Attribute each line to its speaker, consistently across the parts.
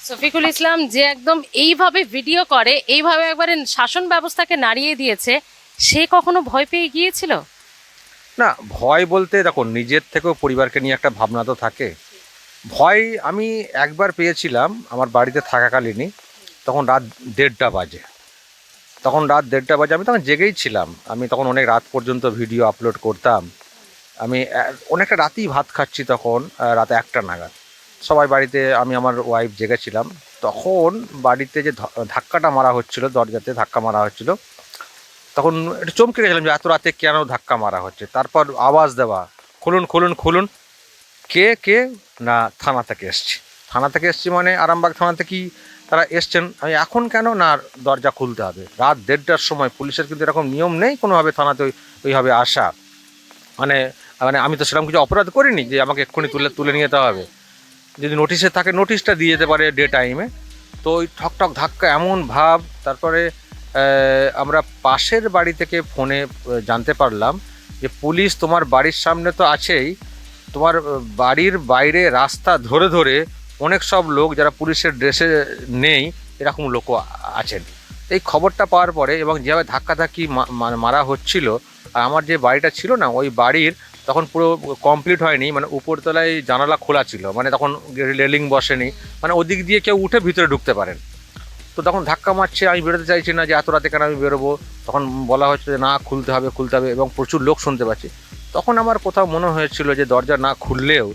Speaker 1: শফিকুল ইসলাম যে একদম এইভাবে ভিডিও করে, এইভাবে একবারে শাসন ব্যবস্থাকে নাড়িয়ে দিয়েছে, সে কখনো ভয় পেয়ে গিয়েছিল?
Speaker 2: না, ভয় বলতে দেখো, নিজের থেকেও পরিবারকে নিয়ে একটা ভাবনা তো থাকে। ভয় আমি একবার পেয়েছিলাম আমার বাড়িতে থাকাকালীনই। তখন রাত 1:30 বাজে। আমি তখন জেগেই ছিলাম। আমি তখন অনেক রাত পর্যন্ত ভিডিও আপলোড করতাম। আমি অনেকটা রাতেই ভাত খাচ্ছি তখন, রাত 1টা নাগাদ। সবাই বাড়িতে, আমি আমার ওয়াইফ জেগেছিলাম। তখন বাড়িতে যে ধাক্কাটা মারা হচ্ছিল, দরজাতে ধাক্কা মারা হচ্ছিল, তখন একটু চমকে গেছিলাম যে এত রাতে কেন ধাক্কা মারা হচ্ছে। তারপর আওয়াজ দেওয়া, খুলুন খুলুন খুলুন। কে কে? না, থানা থেকে এসছি মানে আরামবাগ থানা থেকেই তারা এসছেন। আমি এখন কেন? না, দরজা খুলতে হবে। রাত 1:30টার সময় পুলিশের কিন্তু এরকম নিয়ম নেই কোনোভাবে থানাতে ওইভাবে আসা। মানে মানে আমি তো সেরকম কিছু অপরাধ করিনি যে আমাকে এক্ষুনি তুলে নিয়ে যেতে হবে। যদি নোটিশে থাকে নোটিশটা দিয়ে যেতে পারে ডে টাইমে। তো ওই ঠকঠক ধাক্কা এমন ভাব। তারপরে আমরা পাশের বাড়ি থেকে ফোনে জানতে পারলাম যে পুলিশ তোমার বাড়ির সামনে তো আছেই, তোমার বাড়ির বাইরে রাস্তা ধরে ধরে অনেক সব লোক যারা পুলিশের ড্রেসে নেই এরকম লোকও আছেন। এই খবরটা পাওয়ার পরে এবং যেভাবে ধাক্কাধাক্কি মারা হচ্ছিল, আর আমার যে বাড়িটা ছিল না, ওই বাড়ির তখন পুরো কমপ্লিট হয়নি, মানে উপরতলায় জানালা খোলা ছিল, মানে তখন রেলিং বসেনি, মানে ওদিক দিয়ে কেউ উঠে ভিতরে ঢুকতে পারেন। তো তখন ধাক্কা মারছে, আমি বেরোতে চাইছি না যে এত রাতে কেন আমি বেরোবো। তখন বলা হচ্ছে যে না, খুলতে হবে এবং প্রচুর লোক শুনতে পাচ্ছি। তখন আমার কোথাও মনে হয়েছিল যে দরজা না খুললেও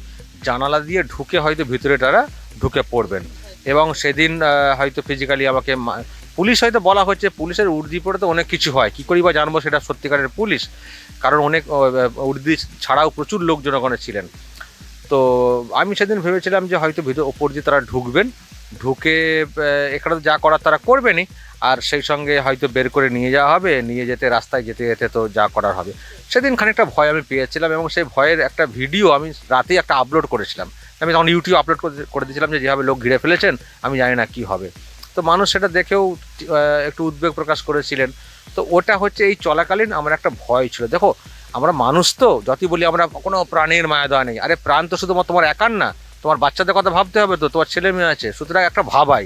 Speaker 2: জানালা দিয়ে ঢুকে হয়তো ভিতরে তারা ঢুকে পড়বেন। এবং সেদিন হয়তো ফিজিক্যালি আমাকে পুলিশ হয়তো বলা হচ্ছে, পুলিশের উর্দি পরে তো অনেক কিছু হয়, কী করি বা জানবো সেটা সত্যিকারের পুলিশ, কারণ অনেক উর্দি ছাড়াও প্রচুর লোকজন ওখানে ছিলেন। তো আমি সেদিন ভেবেছিলাম যে হয়তো ওপর দিয়ে তারা ঢুকবেন, ঢুকে এখানে যা করার তারা করবেনই, আর সেই সঙ্গে হয়তো বের করে নিয়ে যাওয়া হবে, নিয়ে যেতে রাস্তায় যেতে যেতে তো যা করার হবে। সেদিন খানিকটা ভয় আমি পেয়েছিলাম এবং সেই ভয়ের একটা ভিডিও আমি রাতেই একটা আপলোড করেছিলাম। আমি তখন ইউটিউব আপলোড করে দিয়েছিলাম যে যেভাবে লোক ঘিরে ফেলেছেন আমি জানি না কী হবে। তো মানুষ সেটা দেখেও একটু উদ্বেগ প্রকাশ করেছিলেন। তো ওটা হচ্ছে এই চলাকালীন আমার একটা ভয় ছিল। দেখো, আমরা মানুষ তো যতই বলি আমরা কোনো প্রাণীর মায়া দেওয়া নেই, আরে প্রাণ তো শুধুমাত্র তোমার একার না, তোমার বাচ্চাদের কথা ভাবতে হবে, তো তোমার ছেলে মেয়ে আছে, সুতরাং একটা ভাবাই।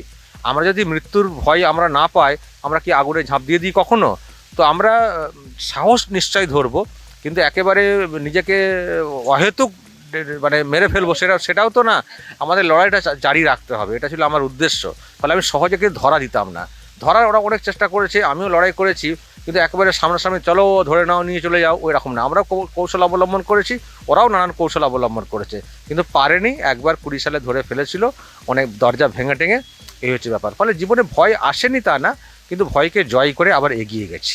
Speaker 2: আমরা যদি মৃত্যুর ভয় আমরা না পাই, আমরা কি আগুনে ঝাঁপ দিয়ে দিই কখনো? তো আমরা সাহস নিশ্চয়ই ধরবো, কিন্তু একেবারে নিজেকে অহেতুক মানে মেরে ফেলবো সেটাও তো না। আমাদের লড়াইটা জারি রাখতে হবে, এটা ছিল আমার উদ্দেশ্য। ফলে আমি সহজে কিন্তু ধরা দিতাম না। ধরার ওরা অনেক চেষ্টা করেছে, আমিও লড়াই করেছি, কিন্তু একেবারে সামনাসামনি চলো ধরে নাও নিয়ে চলে যাও ওই রকম না। আমরাও কৌশল অবলম্বন করেছি, ওরাও নানান কৌশল অবলম্বন করেছে, কিন্তু পারেনি। একবার 20 সালে ধরে ফেলেছিল, অনেক দরজা ভেঙে টেঙে। এই হচ্ছে ব্যাপার। ফলে জীবনে ভয় আসেনি তা না, কিন্তু ভয়কে জয় করে আবার এগিয়ে গেছি।